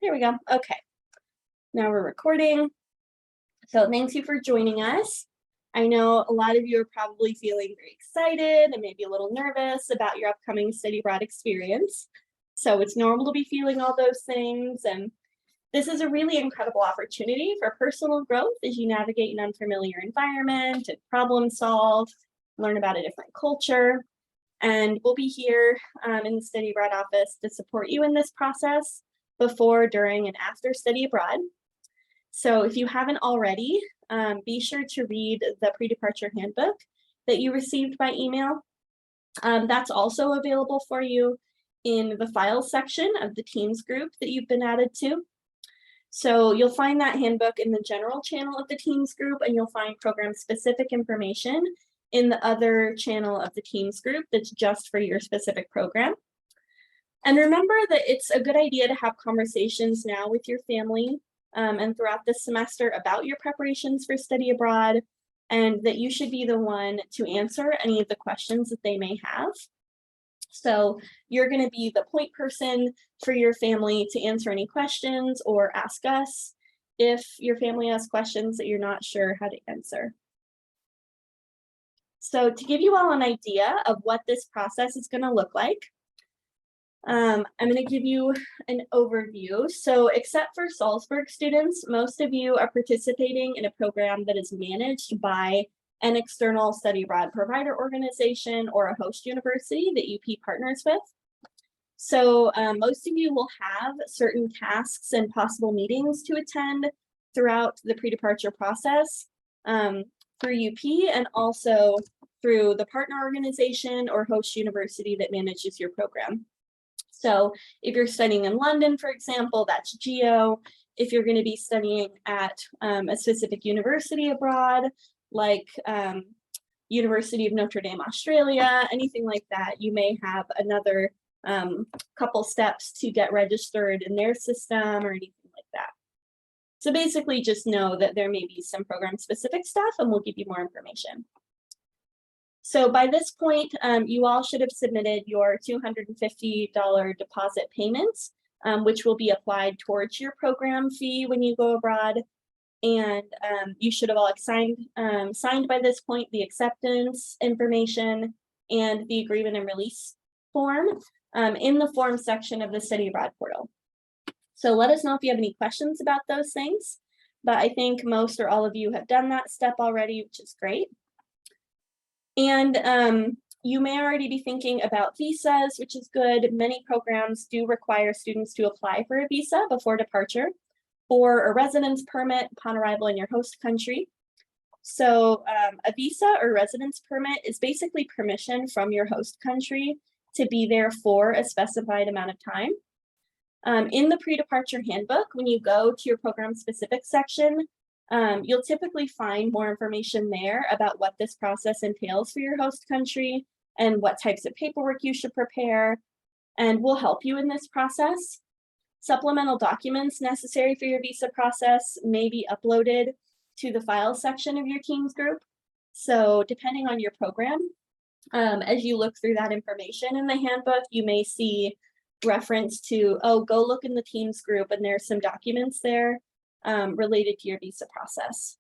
Here we go. Okay, now we're recording. So thank you for joining us. I know a lot of you are probably feeling very excited and maybe a little nervous about your upcoming study abroad experience. So it's normal to be feeling all those things, and this is a really incredible opportunity for personal growth as you navigate an unfamiliar environment and problem solve, learn about a different culture. And we'll be here in the study abroad office to support you in this process before, during, and after study abroad. So if you haven't already, be sure to read the pre-departure handbook that you received by email. That's also available for you in the files section of the Teams group that you've been added to. So you'll find that handbook in the general channel of the Teams group, and you'll find program-specific information in the other channel of the Teams group that's just for your specific program. And remember that it's a good idea to have conversations now with your family and throughout this semester about your preparations for study abroad, and that you should be the one to answer any of the questions that they may have. So you're going to be the point person for your family to answer any questions or ask us if your family has questions that you're not sure how to answer. So to give you all an idea of what this process is going to look like, I'm going to give you an overview. So except for Salzburg students, most of you are participating in a program that is managed by an external study abroad provider organization or a host university that UP partners with. So most of you will have certain tasks and possible meetings to attend throughout the pre-departure process through UP and also through the partner organization or host university that manages your program. So if you're studying in London, for example, that's GEO. If you're going to be studying at a specific university abroad, like University of Notre Dame, Australia, anything like that, you may have another couple steps to get registered in their system or anything like that. So basically just know that there may be some program specific stuff and we'll give you more information. So by this point, you all should have submitted your $250 deposit payments, which will be applied towards your program fee when you go abroad. And you should have all signed by this point the acceptance information and the agreement and release form in the form section of the study abroad portal. So let us know if you have any questions about those things, but I think most or all of you have done that step already, which is great. And you may already be thinking about visas, which is good. Many programs do require students to apply for a visa before departure or a residence permit upon arrival in your host country. So a visa or residence permit is basically permission from your host country to be there for a specified amount of time. In the pre-departure handbook, when you go to your program specific section, you'll typically find more information there about what this process entails for your host country and what types of paperwork you should prepare, and we'll help you in this process. Supplemental documents necessary for your visa process may be uploaded to the files section of your Teams group. So depending on your program, as you look through that information in the handbook, you may see reference to, oh, go look in the Teams group and there's some documents there related to your visa process.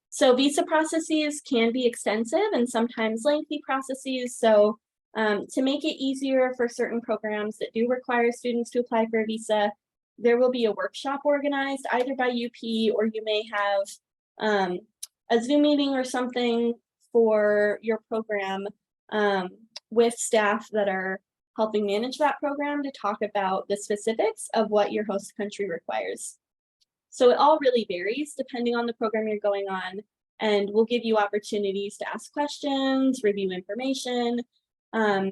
So visa processes can be extensive and sometimes lengthy processes. So to make it easier for certain programs that do require students to apply for a visa, there will be a workshop organized either by UP, or you may have a Zoom meeting or something for your program with staff that are helping manage that program to talk about the specifics of what your host country requires. So it all really varies depending on the program you're going on, and we'll give you opportunities to ask questions, review information, and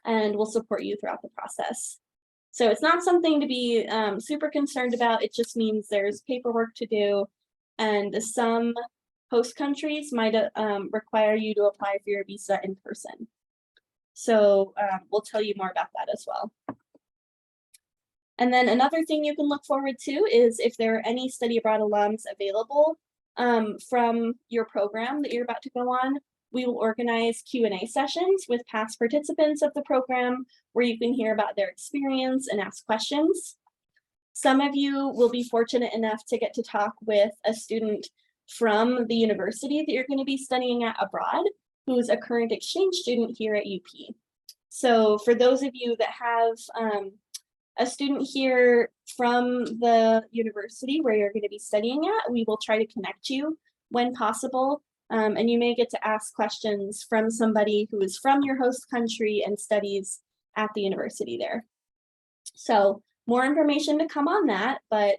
we'll support you throughout the process. So it's not something to be super concerned about. It just means there's paperwork to do, and some host countries might require you to apply for your visa in person. So we'll tell you more about that as well. And then another thing you can look forward to is if there are any study abroad alums available from your program that you're about to go on, we will organize Q&A sessions with past participants of the program where you can hear about their experience and ask questions. Some of you will be fortunate enough to get to talk with a student from the university that you're going to be studying at abroad, who is a current exchange student here at UP. So for those of you that have a student here from the university where you're going to be studying at, we will try to connect you when possible. And you may get to ask questions from somebody who is from your host country and studies at the university there. So more information to come on that, but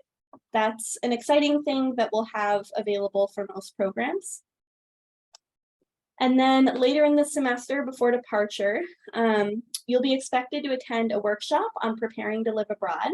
that's an exciting thing that we'll have available for most programs. And then later in the semester before departure, you'll be expected to attend a workshop on preparing to live abroad.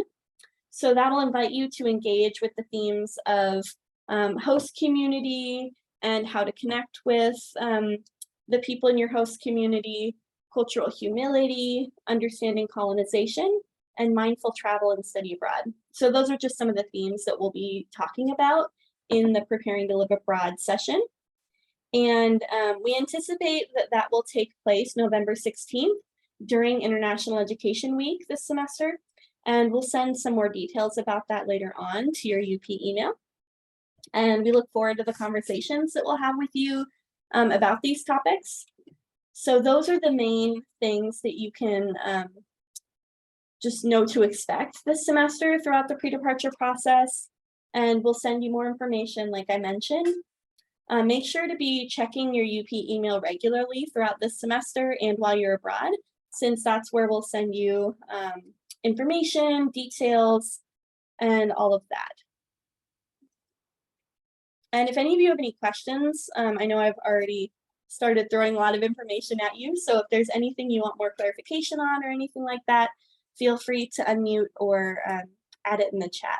So that'll invite you to engage with the themes of host community and how to connect with the people in your host community, cultural humility, understanding colonization, and mindful travel and study abroad. So those are just some of the themes that we'll be talking about in the Preparing to Live Abroad session. And we anticipate that that will take place November 16th during International Education Week this semester. And we'll send some more details about that later on to your UP email. And we look forward to the conversations that we'll have with you about these topics. So those are the main things that you can just know to expect this semester throughout the pre-departure process. And we'll send you more information, like I mentioned. Make sure to be checking your UP email regularly throughout this semester and while you're abroad, since that's where we'll send you information, details, and all of that. And if any of you have any questions, I know I've already started throwing a lot of information at you, so if there's anything you want more clarification on or anything like that, feel free to unmute or add it in the chat.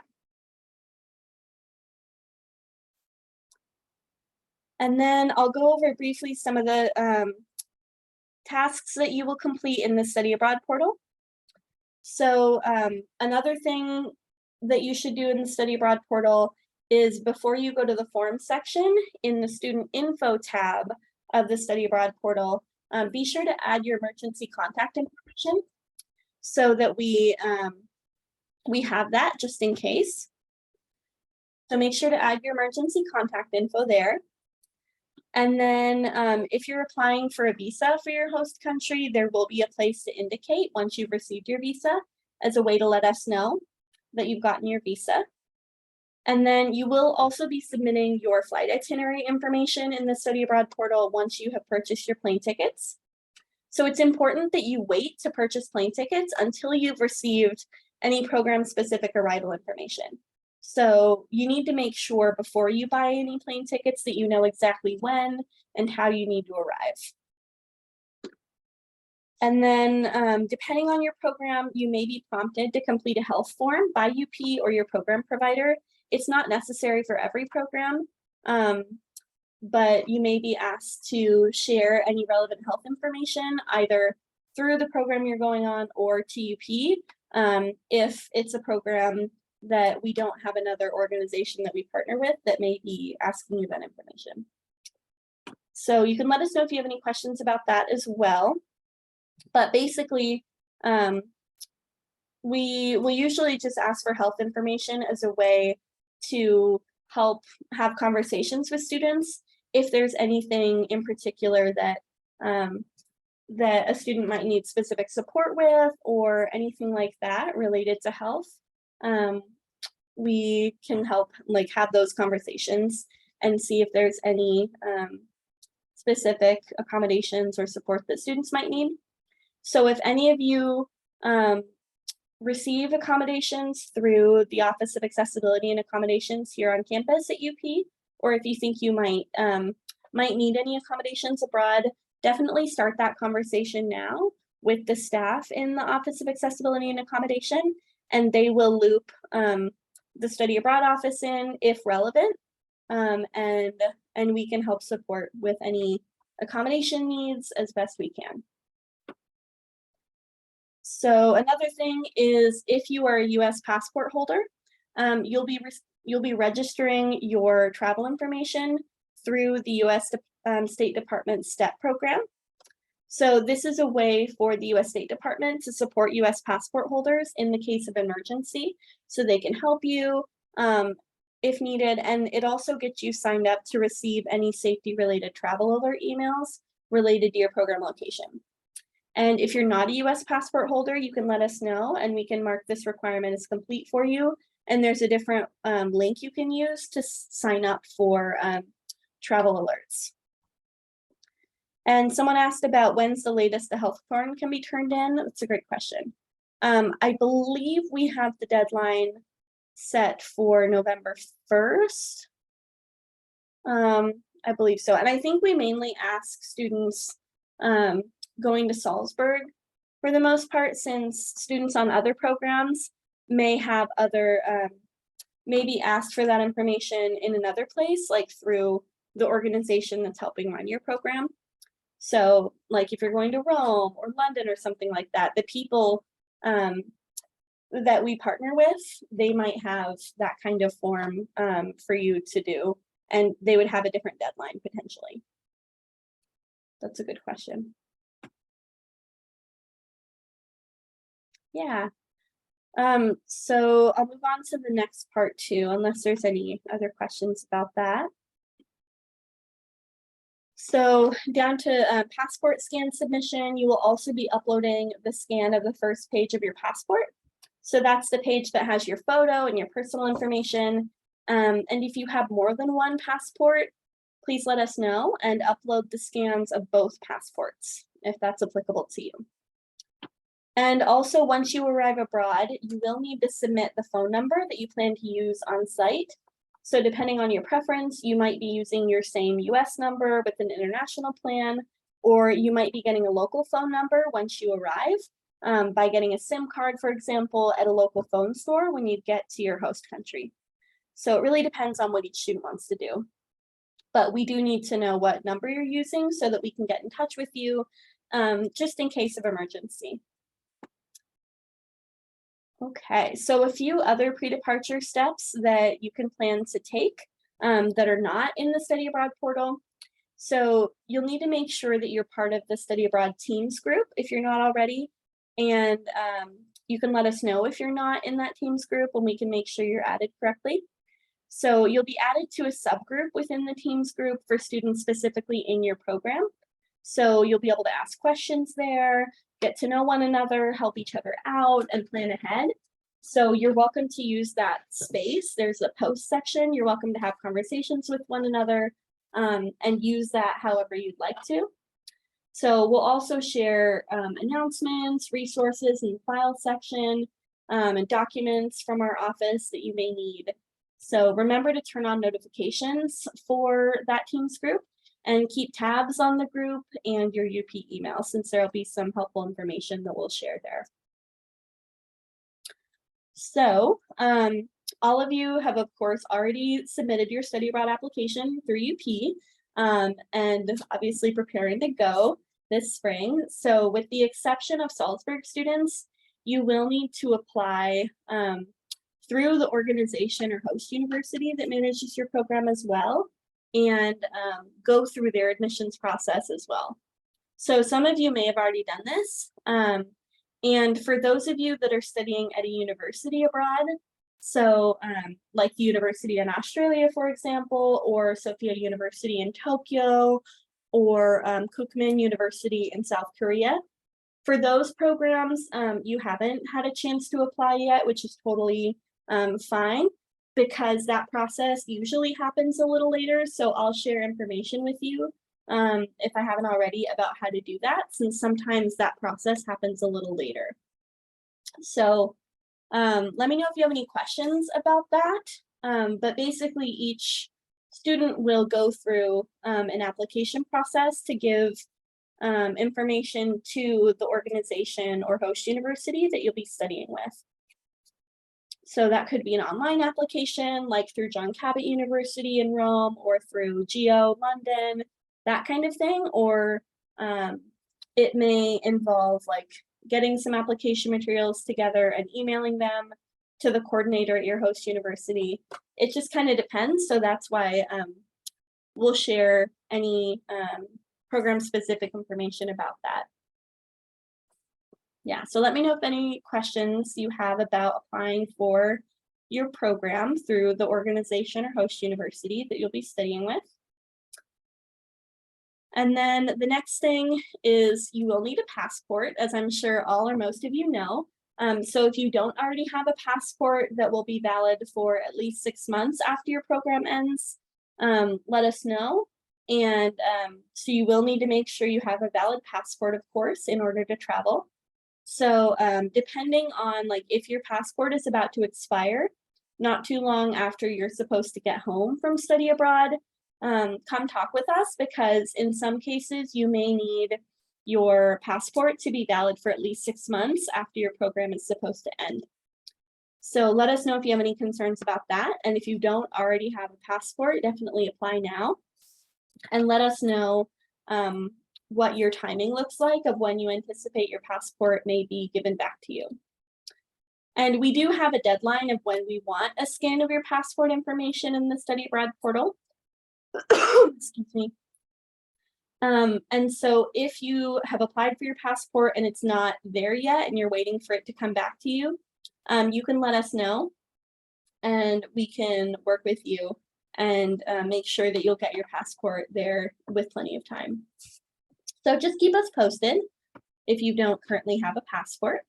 And then I'll go over briefly some of the tasks that you will complete in the Study Abroad portal. So another thing that you should do in the Study Abroad portal is before you go to the form section in the student info tab of the Study Abroad portal, be sure to add your emergency contact information so that we have that just in case. So make sure to add your emergency contact info there. And then if you're applying for a visa for your host country, there will be a place to indicate once you've received your visa as a way to let us know that you've gotten your visa. And then you will also be submitting your flight itinerary information in the Study Abroad portal once you have purchased your plane tickets. So it's important that you wait to purchase plane tickets until you've received any program-specific arrival information. So you need to make sure before you buy any plane tickets that you know exactly when and how you need to arrive. And then depending on your program, you may be prompted to complete a health form by UP or your program provider. It's not necessary for every program, but you may be asked to share any relevant health information either through the program you're going on or to UP if it's a program that we don't have another organization that we partner with that may be asking you that information. So you can let us know if you have any questions about that as well. But basically, we will usually just ask for health information as a way to help have conversations with students if there's anything in particular that that a student might need specific support with or anything like that related to health. We can help have those conversations and see if there's any specific accommodations or support that students might need. So if any of you receive accommodations through the Office of Accessibility and Accommodations here on campus at UP, or if you think you might need any accommodations abroad, definitely start that conversation now with the staff in the Office of Accessibility and Accommodation, and they will loop the Study Abroad office in if relevant, and we can help support with any accommodation needs as best we can. So another thing is if you are a US passport holder, you'll be registering your travel information through the US State Department STEP program. So this is a way for the US State Department to support US passport holders in the case of emergency, so they can help you if needed, and it also gets you signed up to receive any safety-related travel alert emails related to your program location. And if you're not a US passport holder, you can let us know and we can mark this requirement as complete for you. And there's a different link you can use to sign up for travel alerts. And someone asked about when's the latest the health form can be turned in. That's a great question. I believe we have the deadline set for November 1st. I believe so. And I think we mainly ask students going to Salzburg for the most part, since students on other programs may have other, maybe asked for that information in another place, like through the organization that's helping run your program. So like if you're going to Rome or London or something like that, the people that we partner with, they might have that kind of form for you to do, and they would have a different deadline potentially. That's a good question. Yeah. So I'll move on to the next part too, unless there's any other questions about that. So down to passport scan submission, you will also be uploading the scan of the first page of your passport. So that's the page that has your photo and your personal information. And if you have more than one passport, please let us know and upload the scans of both passports if that's applicable to you. And also, once you arrive abroad, you will need to submit the phone number that you plan to use on site. So depending on your preference, you might be using your same US number with an international plan, or you might be getting a local phone number once you arrive by getting a SIM card, for example, at a local phone store when you get to your host country. So it really depends on what each student wants to do. But we do need to know what number you're using so that we can get in touch with you just in case of emergency. Okay, so a few other pre-departure steps that you can plan to take that are not in the study abroad portal. So you'll need to make sure that you're part of the study abroad teams group if you're not already. And you can let us know if you're not in that teams group and we can make sure you're added correctly. So you'll be added to a subgroup within the teams group for students specifically in your program. So you'll be able to ask questions there, get to know one another, help each other out, and plan ahead. So you're welcome to use that space. There's a post section. You're welcome to have conversations with one another and use that however you'd like to. So we'll also share announcements, resources in the file section, and documents from our office that you may need. So remember to turn on notifications for that teams group and keep tabs on the group and your UP email, since there'll be some helpful information that we'll share there. So all of you have, of course, already submitted your study abroad application through UP and obviously preparing to go this spring. So with the exception of Salzburg students, you will need to apply through the organization or host university that manages your program as well, and go through their admissions process as well. So some of you may have already done this. And for those of you that are studying at a university abroad, so like the university in Australia, for example, or Sophia University in Tokyo, or Kookmin University in South Korea, for those programs, you haven't had a chance to apply yet, which is totally fine, because that process usually happens a little later. So I'll share information with you if I haven't already about how to do that, since sometimes that process happens a little later. So let me know if you have any questions about that. But basically each student will go through an application process to give information to the organization or host university that you'll be studying with. So that could be an online application, like through John Cabot University in Rome, or through GEO London, that kind of thing. Or it may involve like getting some application materials together and emailing them to the coordinator at your host university. It just kind of depends. So that's why we'll share any program-specific information about that. Yeah, so let me know if any questions you have about applying for your program through the organization or host university that you'll be studying with. And then the next thing is you will need a passport, as I'm sure all or most of you know. So if you don't already have a passport that will be valid for at least 6 months after your program ends, let us know. And so you will need to make sure you have a valid passport, of course, in order to travel. So depending on like if your passport is about to expire, not too long after you're supposed to get home from study abroad, come talk with us, because in some cases you may need your passport to be valid for at least 6 months after your program is supposed to end. So let us know if you have any concerns about that. And if you don't already have a passport, definitely apply now. And let us know what your timing looks like of when you anticipate your passport may be given back to you. And we do have a deadline of when we want a scan of your passport information in the study abroad portal. Excuse me. And so if you have applied for your passport and it's not there yet and you're waiting for it to come back to you, you can let us know and we can work with you and make sure that you'll get your passport there with plenty of time. So just keep us posted if you don't currently have a passport.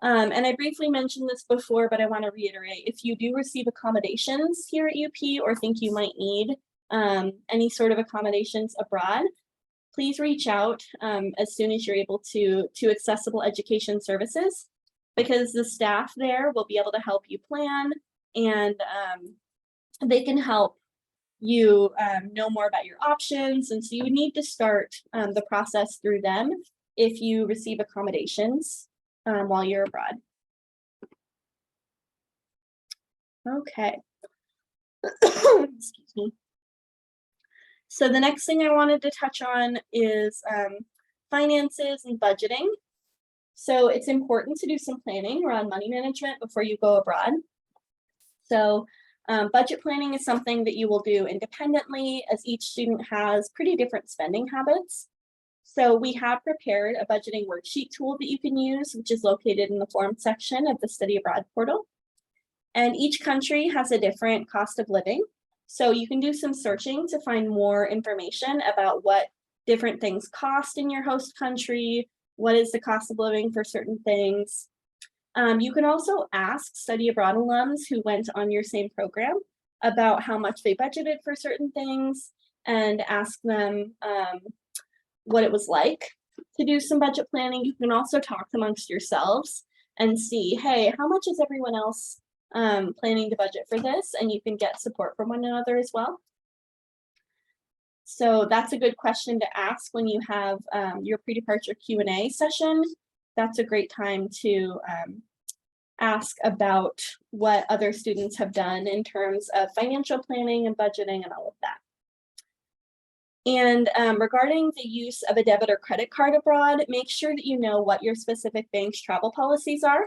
And I briefly mentioned this before, but I want to reiterate, if you do receive accommodations here at UP or think you might need any sort of accommodations abroad, please reach out as soon as you're able to Accessible Education Services, because the staff there will be able to help you plan, and they can help you know more about your options. And so you would need to start the process through them if you receive accommodations while you're abroad. Okay. Excuse me. So the next thing I wanted to touch on is finances and budgeting. So it's important to do some planning around money management before you go abroad. So budget planning is something that you will do independently, as each student has pretty different spending habits. So we have prepared a budgeting worksheet tool that you can use, which is located in the form section of the Study Abroad portal. And each country has a different cost of living. So you can do some searching to find more information about what different things cost in your host country, what is the cost of living for certain things. You can also ask study abroad alums who went on your same program about how much they budgeted for certain things, and ask them what it was like to do some budget planning. You can also talk amongst yourselves and see, hey, how much is everyone else planning to budget for this? And you can get support from one another as well. So that's a good question to ask when you have your pre-departure Q&A session. That's a great time to ask about what other students have done in terms of financial planning and budgeting and all of that. And regarding the use of a debit or credit card abroad, make sure that you know what your specific bank's travel policies are.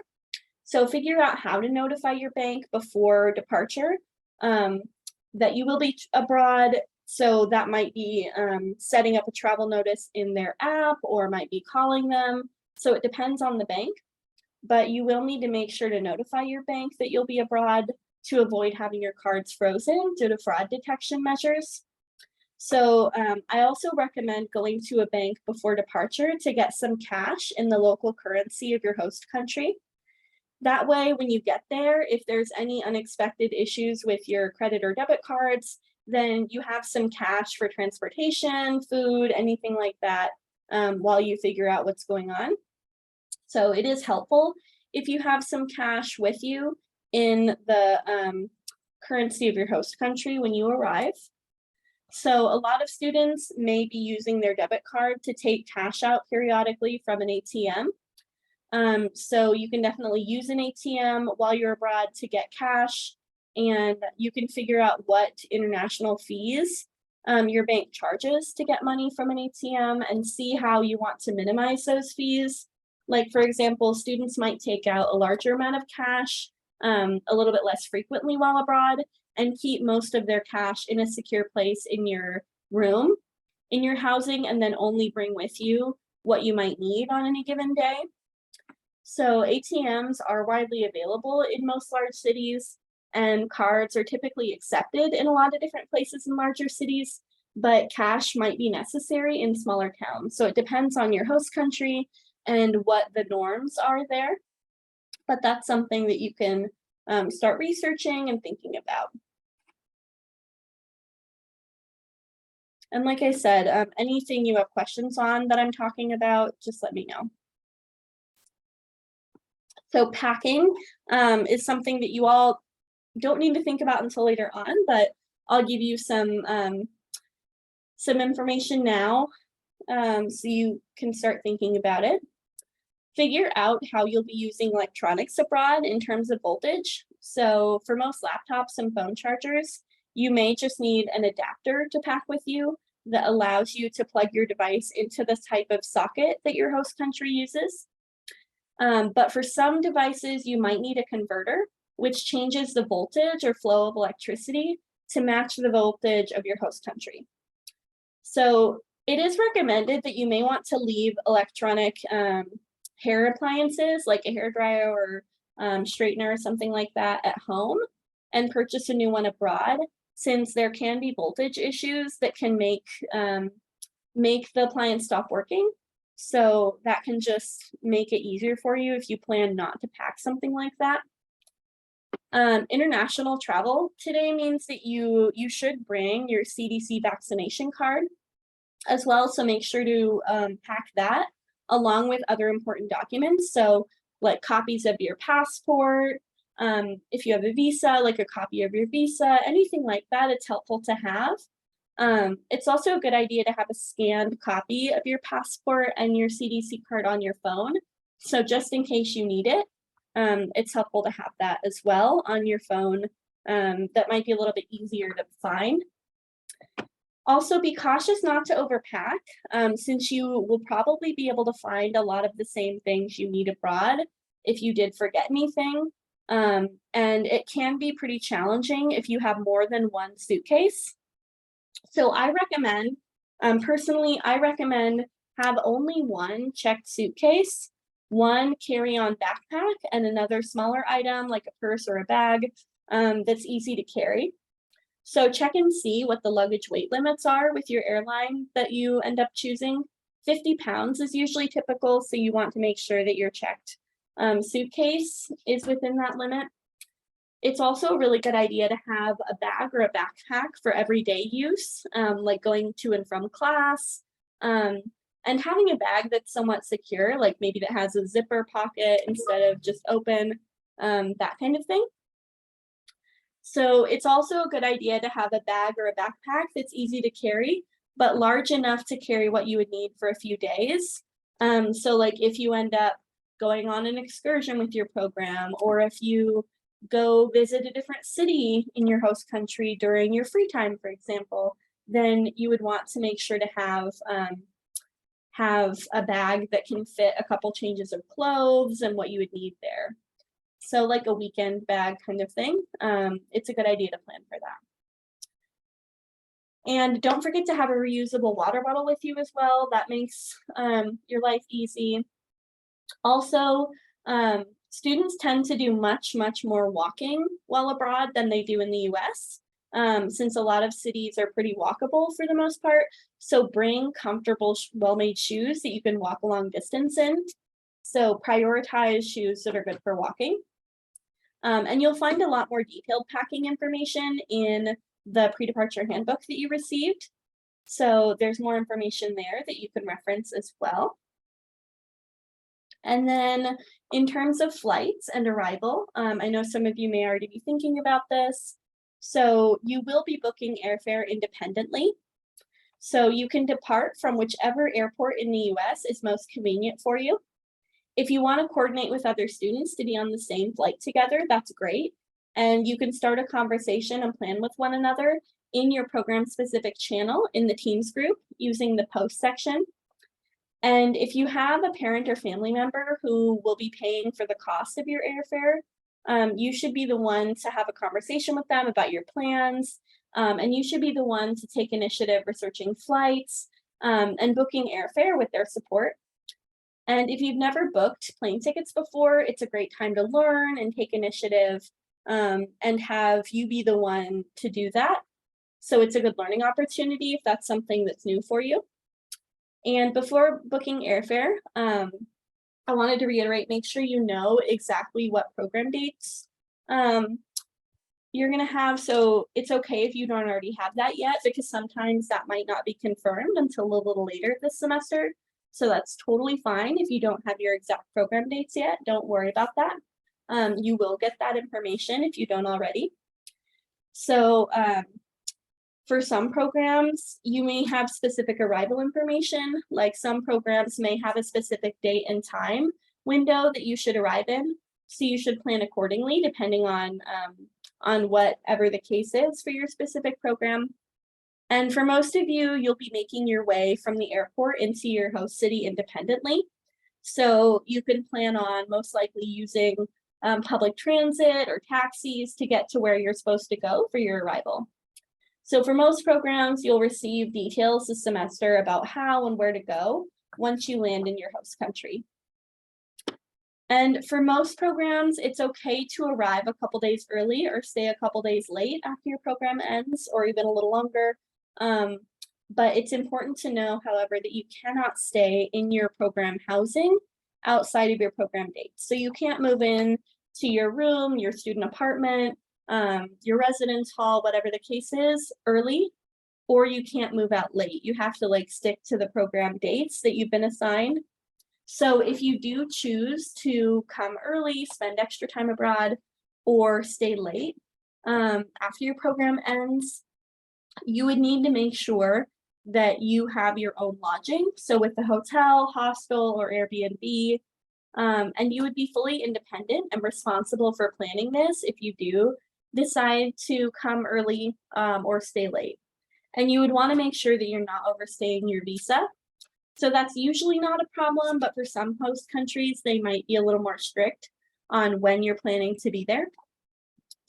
So figure out how to notify your bank before departure that you will be abroad. So that might be setting up a travel notice in their app, or might be calling them. So it depends on the bank, but you will need to make sure to notify your bank that you'll be abroad to avoid having your cards frozen due to fraud detection measures. So I also recommend going to a bank before departure to get some cash in the local currency of your host country. That way, when you get there, if there's any unexpected issues with your credit or debit cards, then you have some cash for transportation, food, anything like that, while you figure out what's going on. So it is helpful if you have some cash with you in the currency of your host country when you arrive. So a lot of students may be using their debit card to take cash out periodically from an ATM. So you can definitely use an ATM while you're abroad to get cash, and you can figure out what international fees your bank charges to get money from an ATM, and see how you want to minimize those fees. Like, for example, students might take out a larger amount of cash a little bit less frequently while abroad, and keep most of their cash in a secure place in your room. in your housing and then only bring with you what you might need on any given day. So ATMs are widely available in most large cities, and cards are typically accepted in a lot of different places in larger cities, but cash might be necessary in smaller towns. So it depends on your host country and what the norms are there. But that's something that you can start researching and thinking about. And like I said, anything you have questions on that I'm talking about, just let me know. So packing is something that you all don't need to think about until later on, but I'll give you some information now so you can start thinking about it. Figure out how you'll be using electronics abroad in terms of voltage. So for most laptops and phone chargers, you may just need an adapter to pack with you that allows you to plug your device into the type of socket that your host country uses. But for some devices, you might need a converter, which changes the voltage or flow of electricity to match the voltage of your host country. So it is recommended that you may want to leave electronic hair appliances like a hairdryer or straightener or something like that at home and purchase a new one abroad, since there can be voltage issues that can make the appliance stop working. So that can just make it easier for you if you plan not to pack something like that. International travel today means that you should bring your CDC vaccination card as well. So make sure to pack that along with other important documents. So like copies of your passport, if you have a visa, like a copy of your visa, anything like that, it's helpful to have. It's also a good idea to have a scanned copy of your passport and your CDC card on your phone. So just in case you need it, it's helpful to have that as well on your phone. That might be a little bit easier to find. Also, be cautious not to overpack, since you will probably be able to find a lot of the same things you need abroad if you did forget anything. And it can be pretty challenging if you have more than one suitcase. So I recommend, personally, I recommend have only one checked suitcase, one carry-on backpack, and another smaller item like a purse or a bag that's easy to carry. So check and see what the luggage weight limits are with your airline that you end up choosing. 50 pounds is usually typical, so you want to make sure that your checked suitcase is within that limit. It's also a really good idea to have a bag or a backpack for everyday use, like going to and from class, and having a bag that's somewhat secure, like maybe that has a zipper pocket instead of just open, that kind of thing. So it's also a good idea to have a bag or a backpack that's easy to carry, but large enough to carry what you would need for a few days. So like if you end up going on an excursion with your program, or if you go visit a different city in your host country during your free time, for example, then you would want to make sure to have a bag that can fit a couple changes of clothes and what you would need there. So like a weekend bag kind of thing. It's a good idea to plan for that. And don't forget to have a reusable water bottle with you as well. That makes your life easy. Also, students tend to do much more walking while abroad than they do in the US, since a lot of cities are pretty walkable for the most part. So bring comfortable, well-made shoes that you can walk a long distance in. So prioritize shoes that are good for walking. And you'll find a lot more detailed packing information in the pre-departure handbook that you received. So there's more information there that you can reference as well. And then in terms of flights and arrival, I know some of you may already be thinking about this. So you will be booking airfare independently. So you can depart from whichever airport in the US is most convenient for you. If you want to coordinate with other students to be on the same flight together, that's great. And you can start a conversation and plan with one another in your program-specific channel in the Teams group using the post section. And if you have a parent or family member who will be paying for the cost of your airfare, you should be the one to have a conversation with them about your plans. And you should be the one to take initiative researching flights, and booking airfare with their support. And if you've never booked plane tickets before, it's a great time to learn and take initiative, and have you be the one to do that. So it's a good learning opportunity if that's something that's new for you. And before booking airfare, I wanted to reiterate, make sure you know exactly what program dates you're gonna have. So it's okay if you don't already have that yet, because sometimes that might not be confirmed until a little later this semester. So that's totally fine if you don't have your exact program dates yet. Don't worry about that. You will get that information if you don't already. So for some programs, you may have specific arrival information, like some programs may have a specific date and time window that you should arrive in. So you should plan accordingly depending on whatever the case is for your specific program. And for most of you, you'll be making your way from the airport into your host city independently. So you can plan on most likely using public transit or taxis to get to where you're supposed to go for your arrival. So for most programs, you'll receive details this semester about how and where to go once you land in your host country. And for most programs, it's okay to arrive a couple days early or stay a couple days late after your program ends, or even a little longer. But it's important to know, however, that you cannot stay in your program housing outside of your program dates. So you can't move in to your room, your student apartment, your residence hall, whatever the case is, early, or you can't move out late. You have to stick to the program dates that you've been assigned. So if you do choose to come early, spend extra time abroad, or stay late after your program ends, you would need to make sure that you have your own lodging. So with the hotel, hostel, or Airbnb, and you would be fully independent and responsible for planning this if you do decide to come early or stay late. And you would want to make sure that you're not overstaying your visa. So that's usually not a problem, but for some host countries, they might be a little more strict on when you're planning to be there.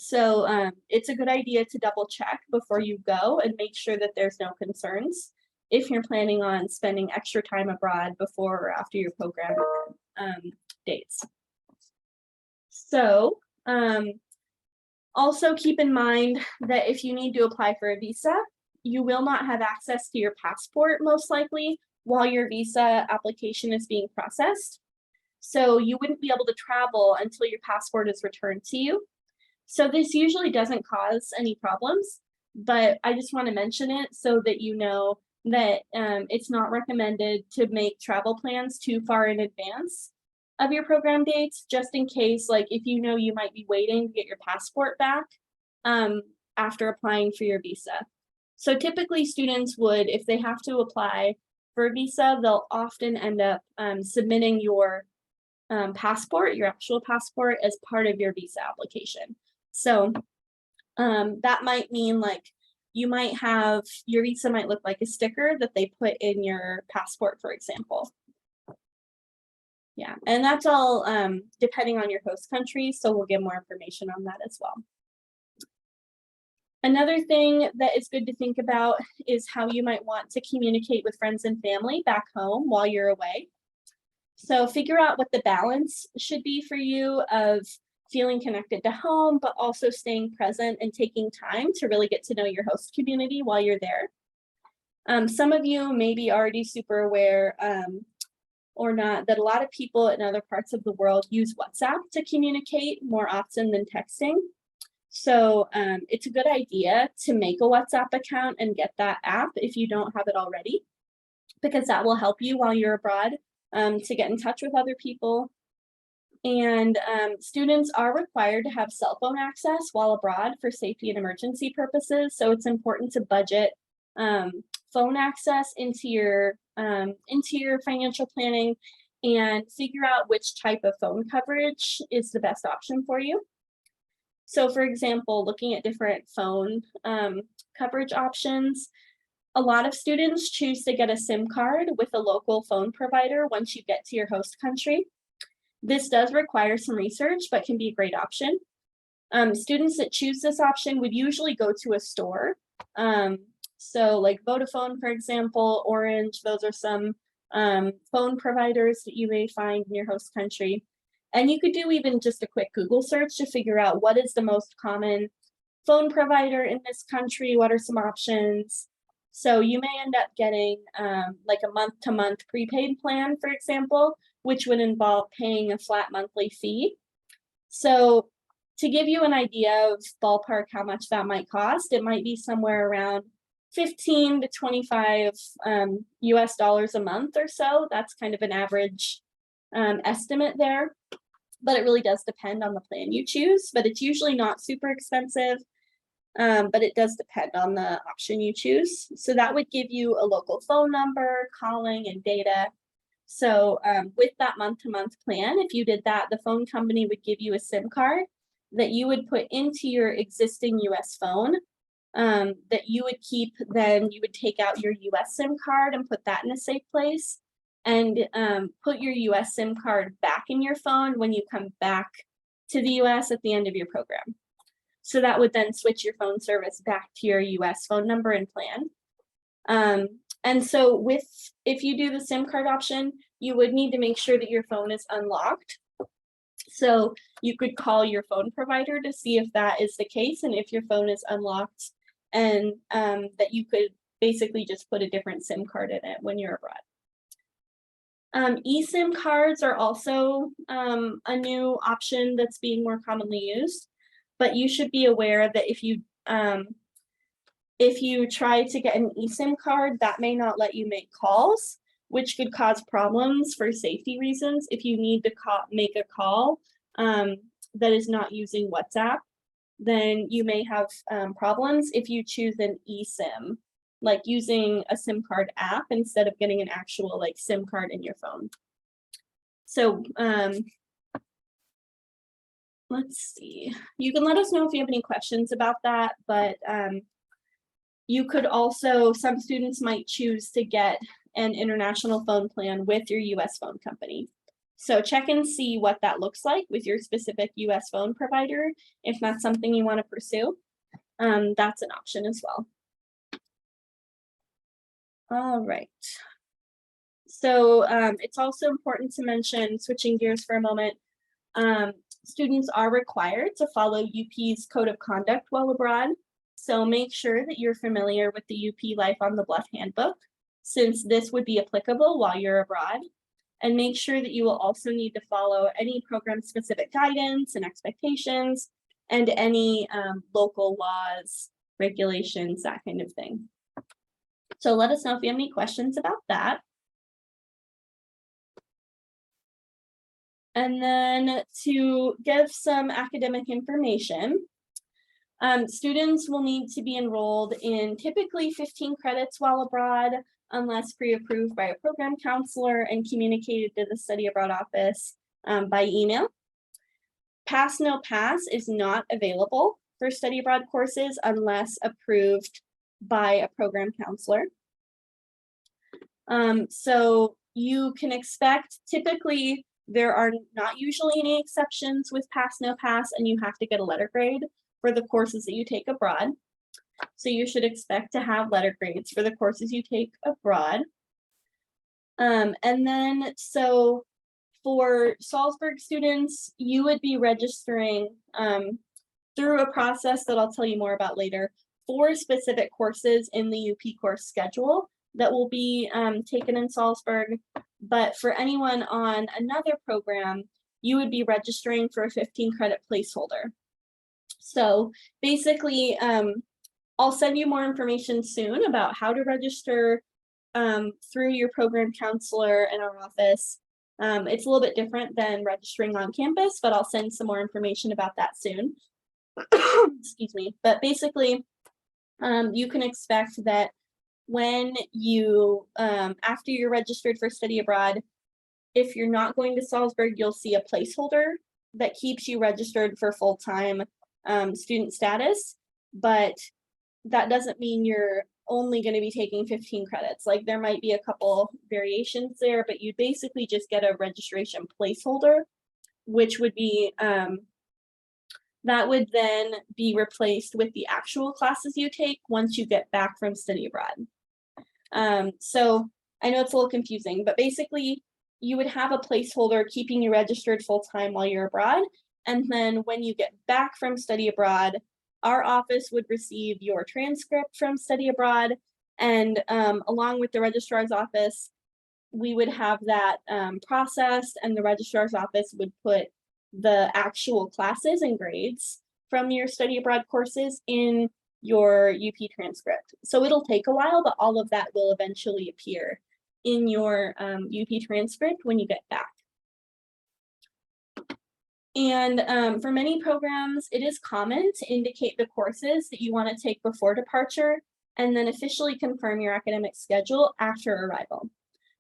So it's a good idea to double check before you go and make sure that there's no concerns if you're planning on spending extra time abroad before or after your program dates. So also keep in mind that if you need to apply for a visa, you will not have access to your passport most likely while your visa application is being processed. So you wouldn't be able to travel until your passport is returned to you. So this usually doesn't cause any problems, but I just want to mention it so that you know that it's not recommended to make travel plans too far in advance of your program dates, just in case, if you know you might be waiting to get your passport back after applying for your visa. So typically students would, if they have to apply for a visa, they'll often end up submitting your passport, your actual passport, as part of your visa application. So that might mean you might have, your visa might look like a sticker that they put in your passport, for example. Yeah, and that's all depending on your host country, so we'll get more information on that as well. Another thing that is good to think about is how you might want to communicate with friends and family back home while you're away. So figure out what the balance should be for you of feeling connected to home, but also staying present and taking time to really get to know your host community while you're there. Some of you may be already super aware or not that a lot of people in other parts of the world use WhatsApp to communicate more often than texting. So it's a good idea to make a WhatsApp account and get that app if you don't have it already, because that will help you while you're abroad to get in touch with other people. And students are required to have cell phone access while abroad for safety and emergency purposes. So it's important to budget phone access into your financial planning and figure out which type of phone coverage is the best option for you. So for example, looking at different phone coverage options, a lot of students choose to get a SIM card with a local phone provider once you get to your host country. This does require some research, but can be a great option. Students that choose this option would usually go to a store So like Vodafone, for example, Orange, those are some phone providers that you may find in your host country. And you could do even just a quick Google search to figure out what is the most common phone provider in this country, what are some options. So you may end up getting like a month-to-month prepaid plan, for example, which would involve paying a flat monthly fee. So to give you an idea of ballpark how much that might cost, it might be somewhere around 15 to 25 US dollars a month or so. That's kind of an average estimate there, but it really does depend on the plan you choose, but it's usually not super expensive, but it does depend on the option you choose. So that would give you a local phone number, calling, and data. So with that month-to-month plan, if you did that, the phone company would give you a SIM card that you would put into your existing US phone that you would keep. Then you would take out your US SIM card and put that in a safe place, and put your US SIM card back in your phone when you come back to the US at the end of your program. So that would then switch your phone service back to your US phone number and plan. And so if you do the SIM card option, you would need to make sure that your phone is unlocked. So you could call your phone provider to see if that is the case and if your phone is unlocked, and that you could basically just put a different SIM card in it when you're abroad. eSIM cards are also a new option that's being more commonly used, but you should be aware that if you try to get an eSIM card, that may not let you make calls, which could cause problems for safety reasons. If you need to make a call that is not using WhatsApp, then you may have problems if you choose an eSIM, like using a SIM card app instead of getting an actual like SIM card in your phone. So let's see. You can let us know if you have any questions about that, but you could also, some students might choose to get an international phone plan with your US phone company. So check and see what that looks like with your specific US phone provider. If that's something you want to pursue, that's an option as well. All right. So it's also important to mention, switching gears for a moment, students are required to follow UP's Code of Conduct while abroad. So make sure that you're familiar with the UP Life on the Bluff Handbook, since this would be applicable while you're abroad. And make sure that you will also need to follow any program-specific guidance and expectations, and any local laws, regulations, that kind of thing. So let us know if you have any questions about that. And then to give some academic information, students will need to be enrolled in typically 15 credits while abroad, unless pre-approved by a program counselor and communicated to the study abroad office by email. Pass no pass is not available for study abroad courses unless approved by a program counselor. So you can expect, typically there are not usually any exceptions with pass no pass, and you have to get a letter grade for the courses that you take abroad. So you should expect to have letter grades for the courses you take abroad. And then, so for Salzburg students, you would be registering through a process that I'll tell you more about later for specific courses in the UP course schedule that will be taken in Salzburg. But for anyone on another program, you would be registering for a 15 credit placeholder. So basically, I'll send you more information soon about how to register through your program counselor in our office. It's a little bit different than registering on campus, but I'll send some more information about that soon. Excuse me. But basically, you can expect that when you, after you're registered for study abroad, if you're not going to Salzburg, you'll see a placeholder that keeps you registered for full-time student status, but that doesn't mean you're only going to be taking 15 credits. Like there might be a couple variations there, but you basically just get a registration placeholder, which would be that would then be replaced with the actual classes you take once you get back from study abroad. So I know it's a little confusing, but basically you would have a placeholder keeping you registered full-time while you're abroad. And then when you get back from study abroad, our office would receive your transcript from study abroad. And along with the registrar's office, we would have that processed, and the registrar's office would put the actual classes and grades from your study abroad courses in your UP transcript. So it'll take a while, but all of that will eventually appear in your UP transcript when you get back. And for many programs, it is common to indicate the courses that you want to take before departure and then officially confirm your academic schedule after arrival.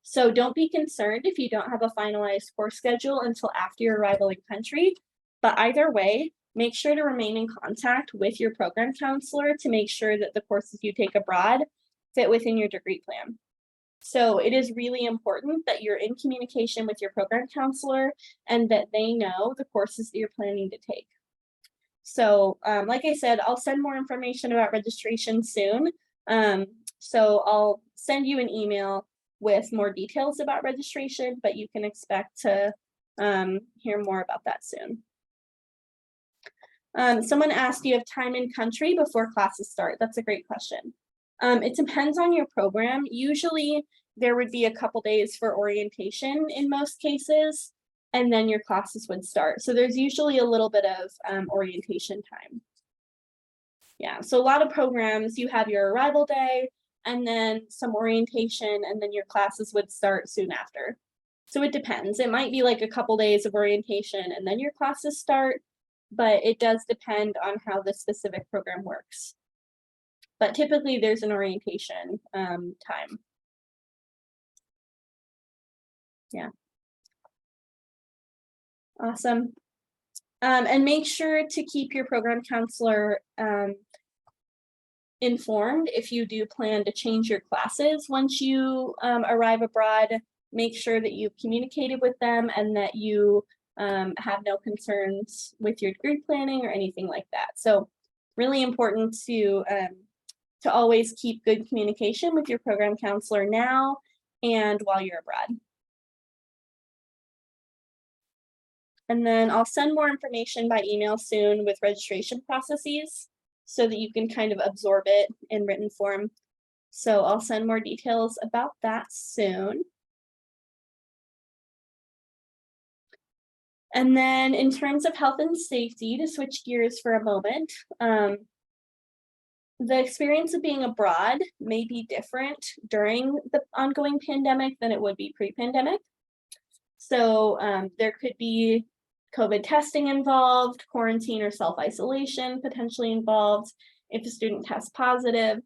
So don't be concerned if you don't have a finalized course schedule until after your arrival in country, but either way, make sure to remain in contact with your program counselor to make sure that the courses you take abroad fit within your degree plan. So it is really important that you're in communication with your program counselor and that they know the courses that you're planning to take. So like I said, I'll send more information about registration soon. So I'll send you an email with more details about registration, but you can expect to hear more about that soon. Someone asked, do you have time in country before classes start? That's a great question. It depends on your program. Usually there would be a couple days for orientation in most cases, and then your classes would start. So there's usually a little bit of orientation time. Yeah, so a lot of programs, you have your arrival day, and then some orientation, and then your classes would start soon after. So it depends. It might be like a couple days of orientation and then your classes start, but it does depend on how the specific program works. But typically there's an orientation time. Yeah. Awesome. And make sure to keep your program counselor informed if you do plan to change your classes once you arrive abroad. Make sure that you've communicated with them and that you have no concerns with your degree planning or anything like that. So really important to always keep good communication with your program counselor now and while you're abroad. And then I'll send more information by email soon with registration processes so that you can kind of absorb it in written form. So I'll send more details about that soon. And then in terms of health and safety, to switch gears for a moment, the experience of being abroad may be different during the ongoing pandemic than it would be pre-pandemic. So there could be COVID testing involved, quarantine or self-isolation potentially involved if a student tests positive.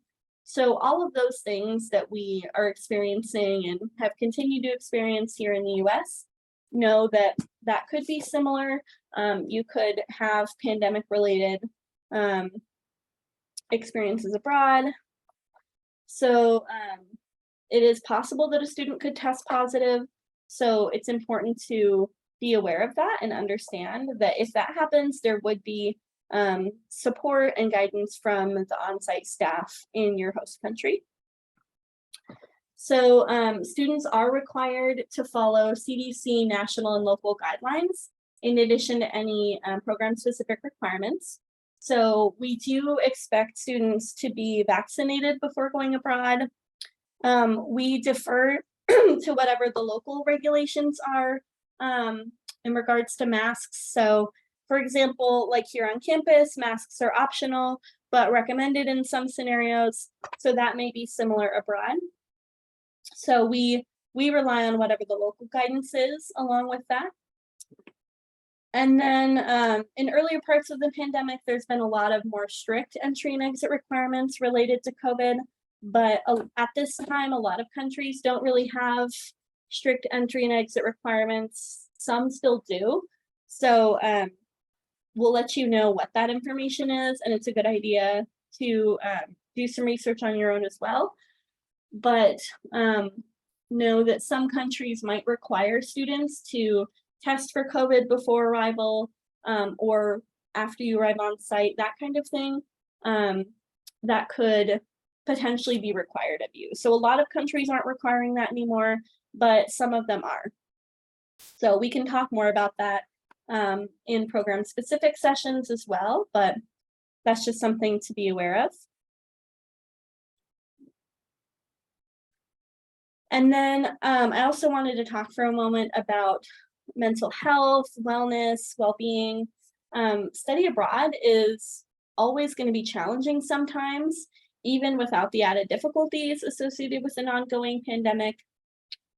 So all of those things that we are experiencing and have continued to experience here in the US, know that that could be similar. You could have pandemic-related experiences abroad. So it is possible that a student could test positive. So it's important to be aware of that and understand that if that happens, there would be support and guidance from the on-site staff in your host country. So students are required to follow CDC national and local guidelines in addition to any program-specific requirements. So we do expect students to be vaccinated before going abroad. We defer to whatever the local regulations are in regards to masks. So for example, like here on campus, masks are optional, but recommended in some scenarios. So that may be similar abroad. So we rely on whatever the local guidance is along with that. And then in earlier parts of the pandemic, there's been a lot of more strict entry and exit requirements related to COVID. But at this time, a lot of countries don't really have strict entry and exit requirements. Some still do. So we'll let you know what that information is. And it's a good idea to do some research on your own as well. But know that some countries might require students to test for COVID before arrival or after you arrive on site, that kind of thing, that could potentially be required of you. So a lot of countries aren't requiring that anymore, but some of them are. So we can talk more about that in program specific sessions as well, but that's just something to be aware of. And then I also wanted to talk for a moment about mental health, wellness, well-being. Study abroad is always going to be challenging sometimes, even without the added difficulties associated with an ongoing pandemic.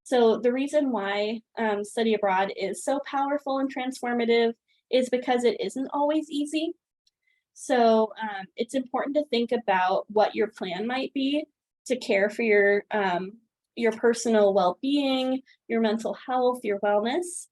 So the reason why study abroad is so powerful and transformative is because it isn't always easy. So it's important to think about what your plan might be to care for your personal well-being, your mental health, your wellness.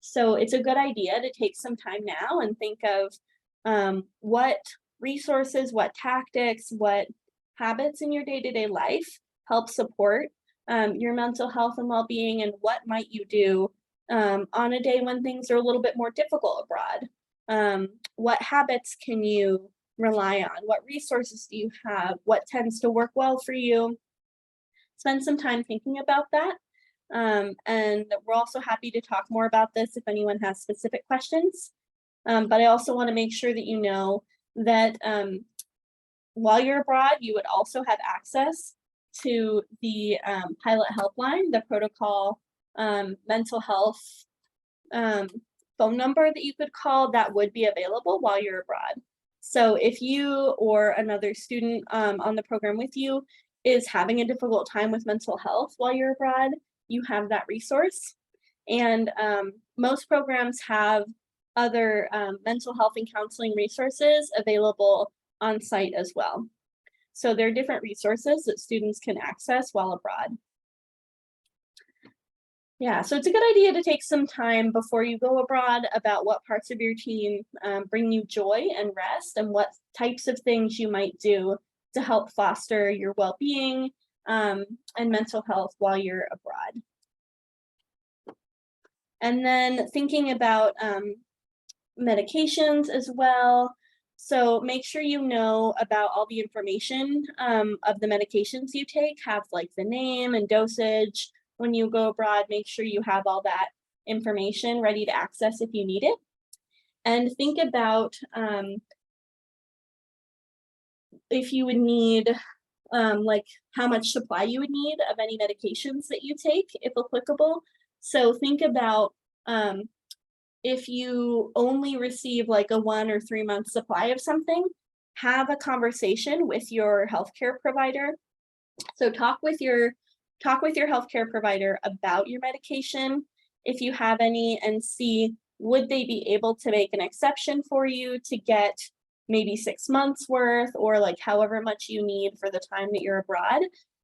So it's a good idea to take some time now and think of what resources, what tactics, what habits in your day-to-day life help support your mental health and well-being, and what might you do on a day when things are a little bit more difficult abroad. What habits can you rely on? What resources do you have? What tends to work well for you? Spend some time thinking about that. And we're also happy to talk more about this if anyone has specific questions. But I also want to make sure that you know that while you're abroad, you would also have access to the pilot helpline, the protocol mental health phone number that you could call that would be available while you're abroad. So if you or another student on the program with you is having a difficult time with mental health while you're abroad, you have that resource. And most programs have other mental health and counseling resources available on site as well. So there are different resources that students can access while abroad. Yeah, so it's a good idea to take some time before you go abroad about what parts of your routine bring you joy and rest, and what types of things you might do to help foster your well-being and mental health while you're abroad. And then thinking about medications as well. So make sure you know about all the information of the medications you take, have like the name and dosage. When you go abroad, make sure you have all that information ready to access if you need it. And think about if you would need, like how much supply you would need of any medications that you take, if applicable. So think about if you only receive like a 1 or 3 month supply of something, have a conversation with your healthcare provider. So talk with your healthcare provider about your medication, if you have any, and see would they be able to make an exception for you to get maybe 6 months worth, or like however much you need for the time that you're abroad.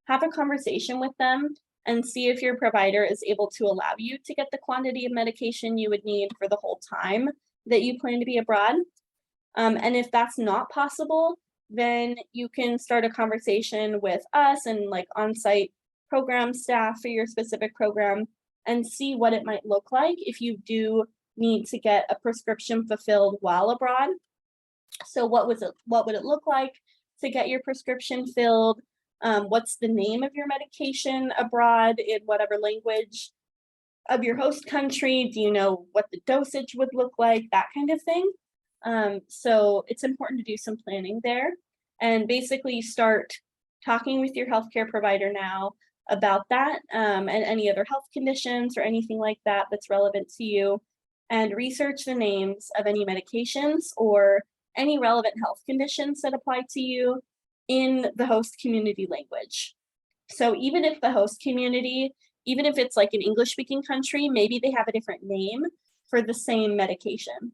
Have a conversation with them and see if your provider is able to allow you to get the quantity of medication you would need for the whole time that you plan to be abroad. And if that's not possible, then you can start a conversation with us and like on-site program staff for your specific program and see what it might look like if you do need to get a prescription fulfilled while abroad. So what would it look like to get your prescription filled? What's the name of your medication abroad in whatever language of your host country? Do you know what the dosage would look like? That kind of thing. So it's important to do some planning there, and basically start talking with your healthcare provider now about that and any other health conditions or anything like that that's relevant to you, and research the names of any medications or any relevant health conditions that apply to you in the host community language. So even if the host community, even if it's like an English speaking country, maybe they have a different name for the same medication.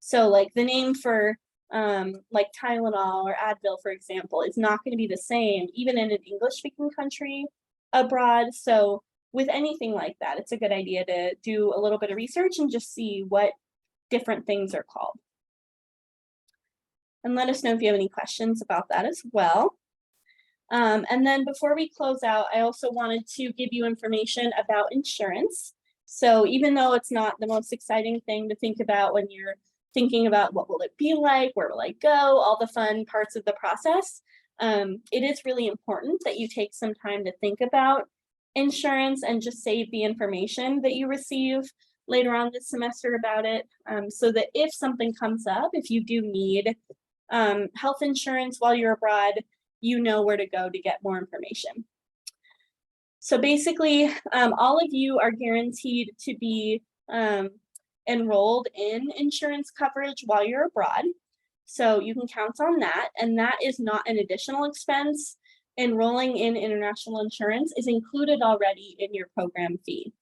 So like the name for like Tylenol or Advil, for example, is not going to be the same even in an English speaking country abroad. So with anything like that, it's a good idea to do a little bit of research and just see what different things are called. And let us know if you have any questions about that as well. And then before we close out, I also wanted to give you information about insurance. So even though it's not the most exciting thing to think about when you're thinking about what will it be like, where will I go, all the fun parts of the process. It is really important that you take some time to think about insurance and just save the information that you receive later on this semester about it, so that if something comes up, if you do need health insurance while you're abroad, you know where to go to get more information. So basically, all of you are guaranteed to be enrolled in insurance coverage while you're abroad. So you can count on that, and that is not an additional expense. Enrolling in international insurance is included already in your program fee.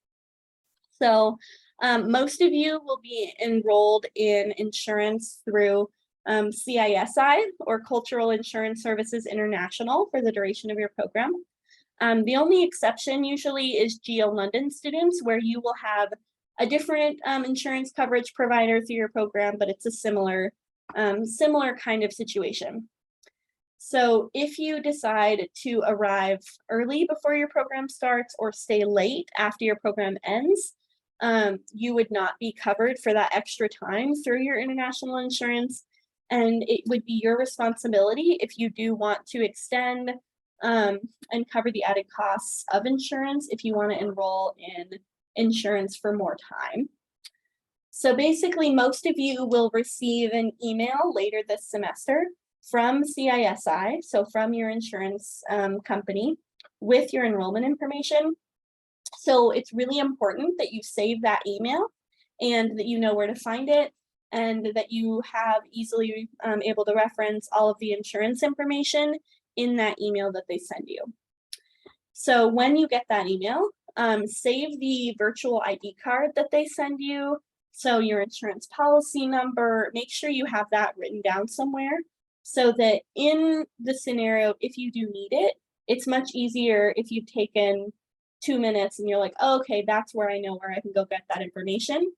So most of you will be enrolled in insurance through CISI, or Cultural Insurance Services International, for the duration of your program. The only exception usually is GO London students, where you will have a different insurance coverage provider through your program, but it's a similar kind of situation. So if you decide to arrive early before your program starts or stay late after your program ends, you would not be covered for that extra time through your international insurance. And it would be your responsibility, if you do want to extend and cover the added costs of insurance, if you want to enroll in insurance for more time. So basically, most of you will receive an email later this semester from CISI, so from your insurance company, with your enrollment information. So it's really important that you save that email and that you know where to find it, and that you have easily able to reference all of the insurance information in that email that they send you. So when you get that email, save the virtual ID card that they send you. So your insurance policy number, make sure you have that written down somewhere, so that in the scenario, if you do need it, it's much easier if you've taken 2 minutes and you're like, oh, okay, that's where I know where I can go get that information.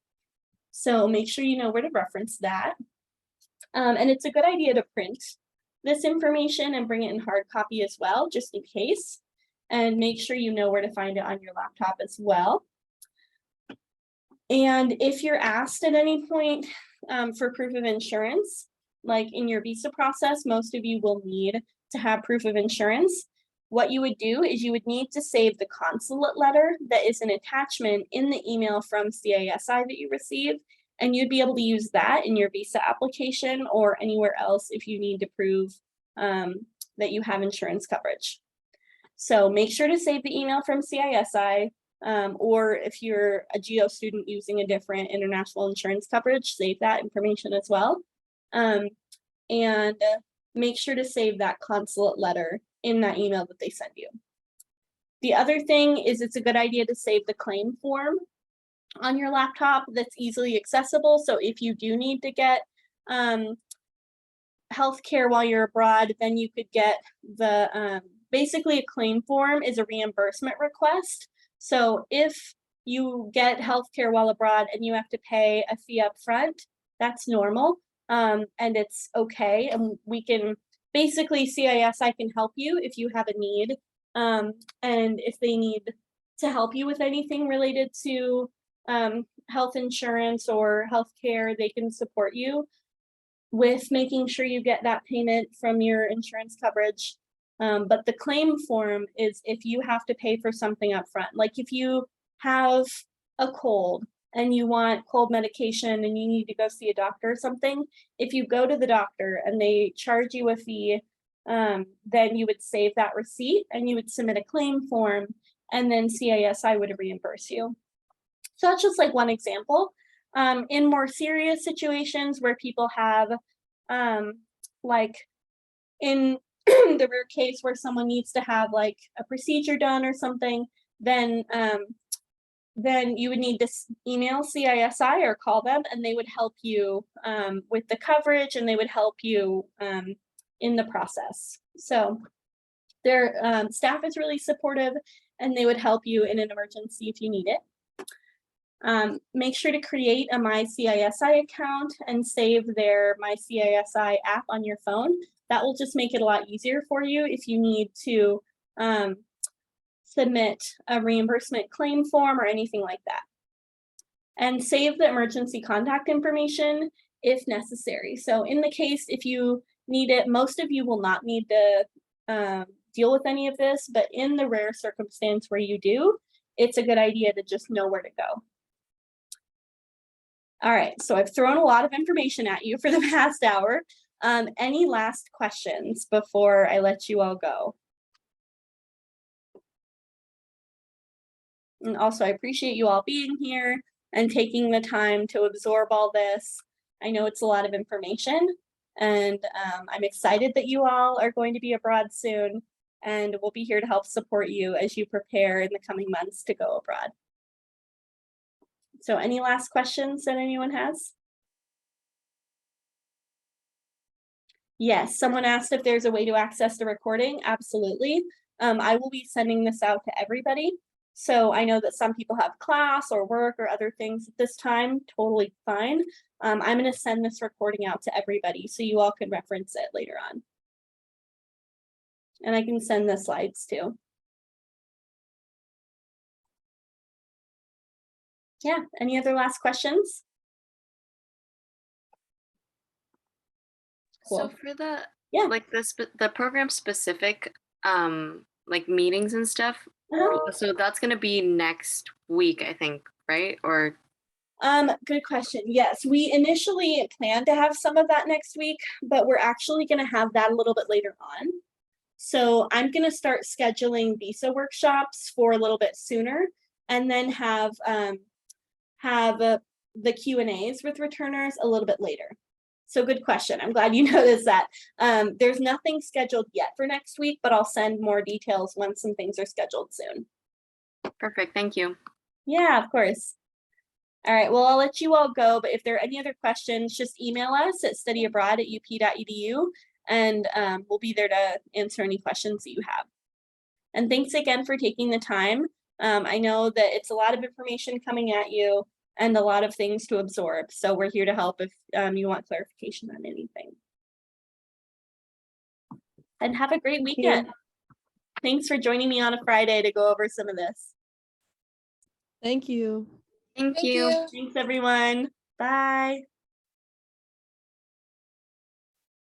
So make sure you know where to reference that. And it's a good idea to print this information and bring it in hard copy as well, just in case. And make sure you know where to find it on your laptop as well. And if you're asked at any point for proof of insurance, like in your visa process, most of you will need to have proof of insurance. What you would do is you would need to save the consulate letter that is an attachment in the email from CISI that you receive, and you'd be able to use that in your visa application or anywhere else if you need to prove that you have insurance coverage. So make sure to save the email from CISI, or if you're a GO student using a different international insurance coverage, save that information as well. And make sure to save that consulate letter in that email that they send you. The other thing is, it's a good idea to save the claim form on your laptop that's easily accessible. So if you do need to get healthcare while you're abroad, then you could get the, basically a claim form is a reimbursement request. So if you get healthcare while abroad and you have to pay a fee up front, that's normal, and it's okay. And we can, basically CISI can help you if you have a need, and if they need to help you with anything related to health insurance or healthcare, they can support you with making sure you get that payment from your insurance coverage. But the claim form is if you have to pay for something up front, like if you have a cold and you want cold medication and you need to go see a doctor or something, if you go to the doctor and they charge you a fee, then you would save that receipt and you would submit a claim form, and then CISI would reimburse you. So that's just like one example. In more serious situations where people have, like in the rare case where someone needs to have like a procedure done or something, then you would need to email CISI or call them, and they would help you with the coverage, and they would help you in the process. So their staff is really supportive, and they would help you in an emergency if you need it. Make sure to create a My CISI account and save their My CISI app on your phone. That will just make it a lot easier for you if you need to submit a reimbursement claim form or anything like that. And save the emergency contact information if necessary. So in the case, if you need it, most of you will not need to deal with any of this, but in the rare circumstance where you do, it's a good idea to just know where to go. All right, so I've thrown a lot of information at you for the past hour. Any last questions before I let you all go? And also, I appreciate you all being here and taking the time to absorb all this. I know it's a lot of information, and I'm excited that you all are going to be abroad soon, and we'll be here to help support you as you prepare in the coming months to go abroad. So any last questions that anyone has? Yes, someone asked if there's a way to access the recording. Absolutely. I will be sending this out to everybody. So I know that some people have class or work or other things at this time, totally fine. I'm going to send this recording out to everybody so you all can reference it later on. And I can send the slides too. Yeah, any other last questions? Cool. So for the like the program specific like meetings and stuff, so that's going to be next week, I think, right? Or good question. Yes, we initially planned to have some of that next week, but we're actually going to have that a little bit later on. So I'm going to start scheduling visa workshops for a little bit sooner, and then have the Q&As with returners a little bit later. So good question. I'm glad you noticed that. There's nothing scheduled yet for next week, but I'll send more details once some things are scheduled soon. Perfect. Thank you. Yeah, of course. All right, well, I'll let you all go, but if there are any other questions, just email us at studyabroad@up.edu, and we'll be there to answer any questions that you have. And thanks again for taking the time. I know that it's a lot of information coming at you and a lot of things to absorb, so we're here to help if you want clarification on anything. And have a great weekend. Thanks for joining me on a Friday to go over some of this. Thank you. Thank you. Thanks, everyone. Bye.